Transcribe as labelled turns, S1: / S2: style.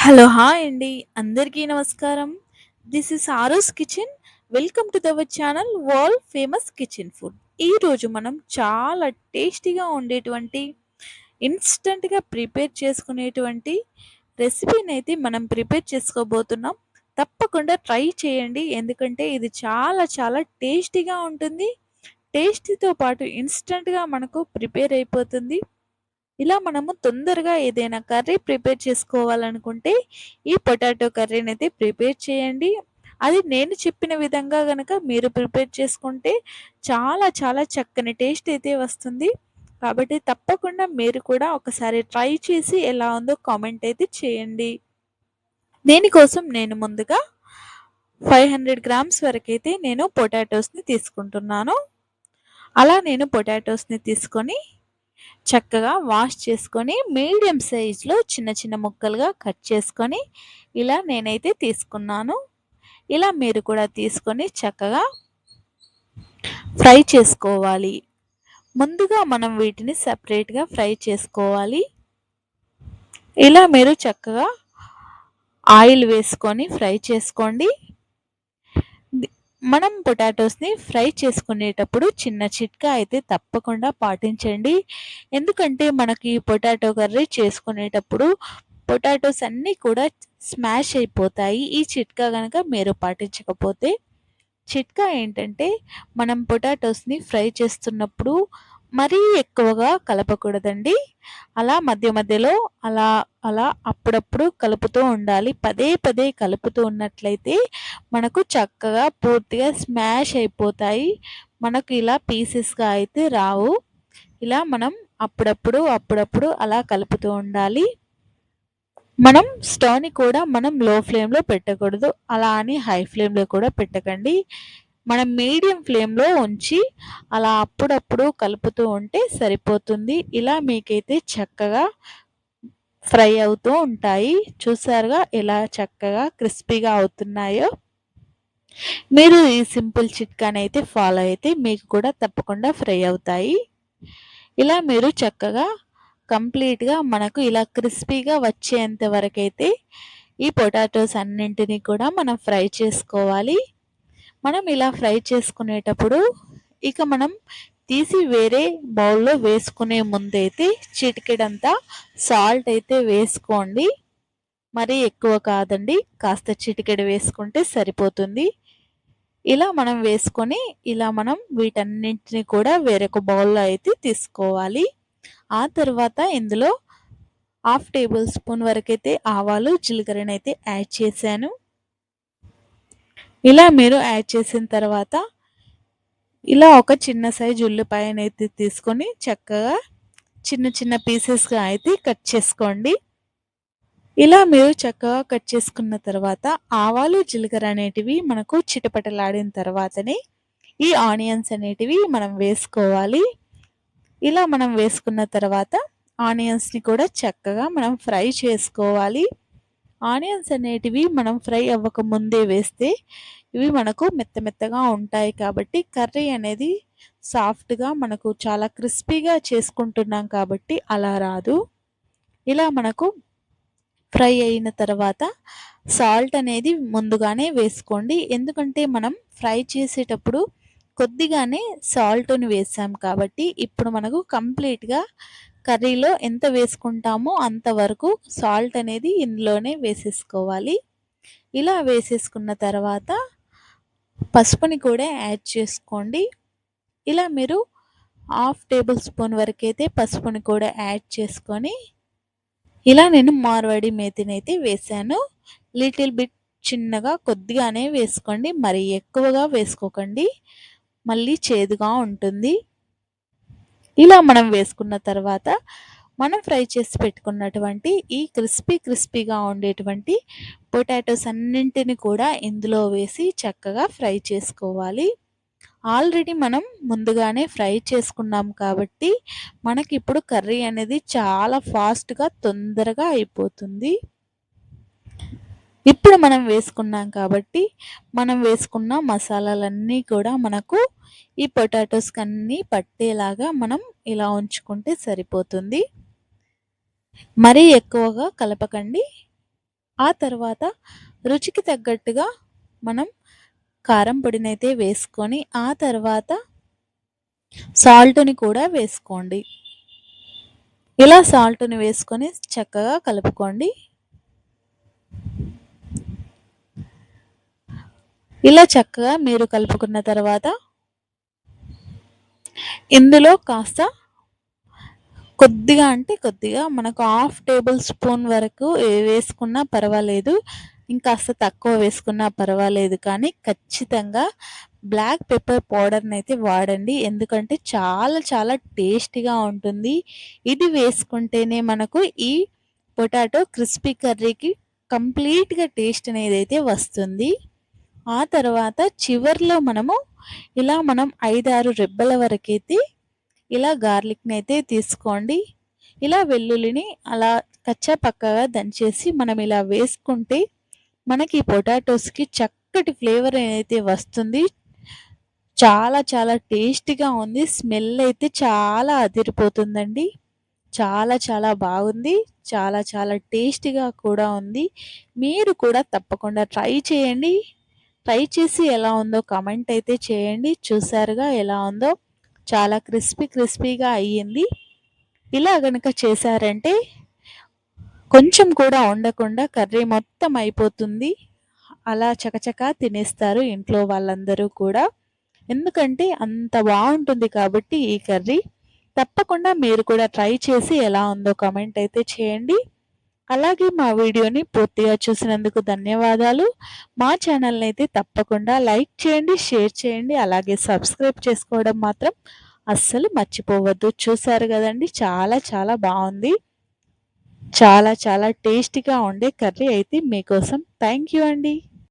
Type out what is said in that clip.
S1: Hello! Hi అండి. అందరికీ నమస్కారం. This is Aaru's kitchen. Welcome to our channel world famous kitchen food. ఈరోజు మనం చాలా టేస్టీగా ఉండేటువంటి, ఇన్‌స్టంట్‌గా ప్రిపేర్ చేసుకునేటువంటి రెసిపీనైతే మనం ప్రిపేర్ చేసుకోబోతున్నాం. తప్పకుండా ట్రై చేయండి. ఎందుకంటే ఇది చాలా చాలా టేస్టీగా ఉంటుంది. టేస్టీతో పాటు ఇన్‌స్టంట్‌గా మనకు ప్రిపేర్ అయిపోతుంది. ఇలా మనము తొందరగా ఏదైనా కర్రీ ప్రిపేర్ చేసుకోవాలనుకుంటే, ఈ పొటాటో కర్రీనైతే ప్రిపేర్ చేయండి. అది నేను చెప్పిన విధంగా గనక మీరు ప్రిపేర్ చేసుకుంటే చాలా చాలా చక్కని టేస్ట్ అయితే వస్తుంది. కాబట్టి తప్పకుండా మీరు కూడా ఒకసారి ట్రై చేసి ఎలా ఉందో కామెంట్ అయితే చేయండి. దీనికోసం నేను ముందుగా 500 గ్రామ్స్ వరకైతే నేను పొటాటోస్‌ని తీసుకుంటున్నాను. అలా నేను పొటాటోస్‌ని తీసుకొని చక్కగా వాష్ చేసుకొని మీడియం సైజులో చిన్న చిన్న ముక్కలుగా కట్ చేసుకొని ఇలా నేనైతే తీసుకున్నాను. ఇలా మీరు కూడా తీసుకొని చక్కగా ఫ్రై చేసుకోవాలి. ముందుగా మనం వీటిని సెపరేట్‌గా ఫ్రై చేసుకోవాలి. ఇలా మీరు చక్కగా ఆయిల్ వేసుకొని ఫ్రై చేసుకోండి. ది మనం పొటాటోస్‌ని ఫ్రై చేసుకునేటప్పుడు చిన్న చిట్కా అయితే తప్పకుండా పాటించండి. ఎందుకంటే మనకి పొటాటో కర్రీ చేసుకునేటప్పుడు పొటాటోస్ అన్నీ కూడా స్మాష్ అయిపోతాయి. ఈ చిట్కా గనక మీరు పాటించకపోతే. చిట్కా ఏంటంటే మనం పొటాటోస్‌ని ఫ్రై చేస్తున్నప్పుడు మరీ ఎక్కువగా కలపకూడదండి. అలా మధ్య మధ్యలో అలా అలా అప్పుడప్పుడు కలుపుతూ ఉండాలి. పదే పదే కలుపుతూ ఉన్నట్లయితే మనకు చక్కగా పూర్తిగా స్మాష్ అయిపోతాయి. మనకు ఇలా పీసెస్‌గా అయితే రావు. ఇలా మనం అప్పుడప్పుడు అలా కలుపుతూ ఉండాలి. మనం స్టవ్‌ని కూడా మనం లో ఫ్లేమ్‌లో పెట్టకూడదు. అలా అని హై ఫ్లేమ్‌లో కూడా పెట్టకండి. మనం మీడియం ఫ్లేమ్‌లో ఉంచి అలా అప్పుడప్పుడు కలుపుతూ ఉంటే సరిపోతుంది. ఇలా మీకైతే చక్కగా ఫ్రై అవుతూ ఉంటాయి. చూసారుగా ఎలా చక్కగా క్రిస్పీగా అవుతున్నాయో. మీరు ఈ సింపుల్ చిట్కానైతే ఫాలో అయితే మీకు కూడా తప్పకుండా ఫ్రై అవుతాయి. ఇలా మీరు చక్కగా కంప్లీట్‌గా మనకు ఇలా క్రిస్పీగా వచ్చేంత వరకైతే ఈ పొటాటోస్ అన్నింటిని కూడా మనం ఫ్రై చేసుకోవాలి. మనం ఇలా ఫ్రై చేసుకునేటప్పుడు ఇక మనం తీసి వేరే బౌల్‌లో వేసుకునే ముందైతే చిటికెడంతా సాల్ట్ అయితే వేసుకోండి. మరీ ఎక్కువ కాదండి. కాస్త చిటికెడు వేసుకుంటే సరిపోతుంది. ఇలా మనం వేసుకొని ఇలా మనం వీటన్నింటిని కూడా వేరొక బౌల్‌లో అయితే తీసుకోవాలి. ఆ తర్వాత ఇందులో హాఫ్ టేబుల్ స్పూన్ వరకైతే ఆవాలు, జీలకర్రనైతే యాడ్ చేశాను. ఇలా మీరు యాడ్ చేసిన తర్వాత ఇలా ఒక చిన్న సైజు ఉల్లిపాయనైతే తీసుకొని చక్కగా చిన్న చిన్న పీసెస్‌గా అయితే కట్ చేసుకోండి. ఇలా మీరు చక్కగా కట్ చేసుకున్న తర్వాత ఆవాలు, జీలకర్ర అనేటివి మనకు చిటపటలాడిన తర్వాతనే ఈ ఆనియన్స్ అనేటివి మనం వేసుకోవాలి. ఇలా మనం వేసుకున్న తర్వాత ఆనియన్స్‌ని కూడా చక్కగా మనం ఫ్రై చేసుకోవాలి. ఆనియన్స్ అనేటివి మనం ఫ్రై అవ్వక ముందే వేస్తే ఇవి మనకు మెత్త మెత్తగా ఉంటాయి కాబట్టి కర్రీ అనేది సాఫ్ట్‌గా మనకు చాలా క్రిస్పీగా చేసుకుంటున్నాం కాబట్టి అలా రాదు. ఇలా మనకు ఫ్రై అయిన తర్వాత సాల్ట్ అనేది ముందుగానే వేసుకోండి. ఎందుకంటే మనం ఫ్రై చేసేటప్పుడు కొద్దిగానే సాల్ట్‌ని వేసాం కాబట్టి ఇప్పుడు మనకు కంప్లీట్‌గా కర్రీలో ఎంత వేసుకుంటామో అంతవరకు సాల్ట్ అనేది ఇందులోనే వేసేసుకోవాలి. ఇలా వేసేసుకున్న తర్వాత పసుపుని కూడా యాడ్ చేసుకోండి. ఇలా మీరు హాఫ్ టేబుల్ స్పూన్ వరకైతే పసుపుని కూడా యాడ్ చేసుకొని ఇలా నేను మార్వాడి మేతినైతే వేశాను. లిటిల్ బిట్ చిన్నగా కొద్దిగానే వేసుకోండి. మరి ఎక్కువగా వేసుకోకండి. మళ్ళీ చేదుగా ఉంటుంది. ఇలా మనం వేసుకున్న తర్వాత మనం ఫ్రై చేసి పెట్టుకున్నటువంటి ఈ క్రిస్పీగా ఉండేటువంటి పొటాటోస్ అన్నింటిని కూడా ఇందులో వేసి చక్కగా ఫ్రై చేసుకోవాలి. ఆల్రెడీ మనం ముందుగానే ఫ్రై చేసుకున్నాం కాబట్టి మనకిప్పుడు కర్రీ అనేది చాలా ఫాస్ట్‌గా తొందరగా అయిపోతుంది. ఇప్పుడు మనం వేసుకున్నాం కాబట్టి మనం వేసుకున్న మసాలాలన్నీ కూడా మనకు ఈ పొటాటోస్‌కన్నీ పట్టేలాగా మనం ఇలా ఉంచుకుంటే సరిపోతుంది. మరీ ఎక్కువగా కలపకండి. ఆ తర్వాత రుచికి తగ్గట్టుగా మనం కారం పొడినైతే వేసుకొని, ఆ తర్వాత సాల్ట్‌ని కూడా వేసుకోండి. ఇలా సాల్ట్‌ని వేసుకొని చక్కగా కలుపుకోండి. ఇలా చక్కగా మీరు కలుపుకున్న తర్వాత ఇందులో కాస్త కొద్దిగా అంటే కొద్దిగా మనకు హాఫ్ టేబుల్ స్పూన్ వరకు వేసుకున్నా పర్వాలేదు. ఇంకాస్త తక్కువ వేసుకున్నా పర్వాలేదు. కానీ ఖచ్చితంగా బ్లాక్ పెప్పర్ పౌడర్‌నైతే వాడండి. ఎందుకంటే చాలా చాలా టేస్టీగా ఉంటుంది. ఇది వేసుకుంటేనే మనకు ఈ పొటాటో క్రిస్పీ కర్రీకి కంప్లీట్‌గా టేస్ట్ అనేదైతే వస్తుంది. ఆ తర్వాత చివర్లో మనం 5, 6 రెబ్బల వరకైతే ఇలా గార్లిక్‌నైతే తీసుకోండి. ఇలా వెల్లుల్లిని అలా కచ్చా పక్కాగా దంచేసి మనం ఇలా వేసుకుంటే మనకి పొటాటోస్‌కి చక్కటి ఫ్లేవర్ అయితే వస్తుంది. చాలా చాలా టేస్టీగా ఉంది. స్మెల్ అయితే చాలా అదిరిపోతుందండి. చాలా చాలా బాగుంది. చాలా చాలా టేస్టీగా కూడా ఉంది. మీరు కూడా తప్పకుండా ట్రై చేయండి. ట్రై చేసి ఎలా ఉందో కామెంట్ అయితే చేయండి. చూసారుగా ఎలా ఉందో? చాలా క్రిస్పీగా అయ్యింది. ఇలా గనక చేశారంటే కొంచెం కూడా ఉండకుండా కర్రీ మొత్తం అయిపోతుంది. అలా చకచకా తినేస్తారు ఇంట్లో వాళ్ళందరూ కూడా. ఎందుకంటే అంత బావుంటుంది కాబట్టి ఈ కర్రీ. తప్పకుండా మీరు కూడా ట్రై చేసి ఎలా ఉందో కామెంట్ అయితే చేయండి. అలాగే మా వీడియోని పూర్తిగా చూసినందుకు ధన్యవాదాలు. మా ఛానల్‌ని అయితే తప్పకుండా లైక్ చేయండి, షేర్ చేయండి. అలాగే సబ్స్క్రైబ్ చేసుకోవడం మాత్రం అస్సలు మర్చిపోవద్దు. చూసారు గదండీ! చాలా చాలా బావుంది. చాలా చాలా టేస్టీగా ఉండే కర్రీ అయితే మీకోసం. థ్యాంక్ యూ అండి.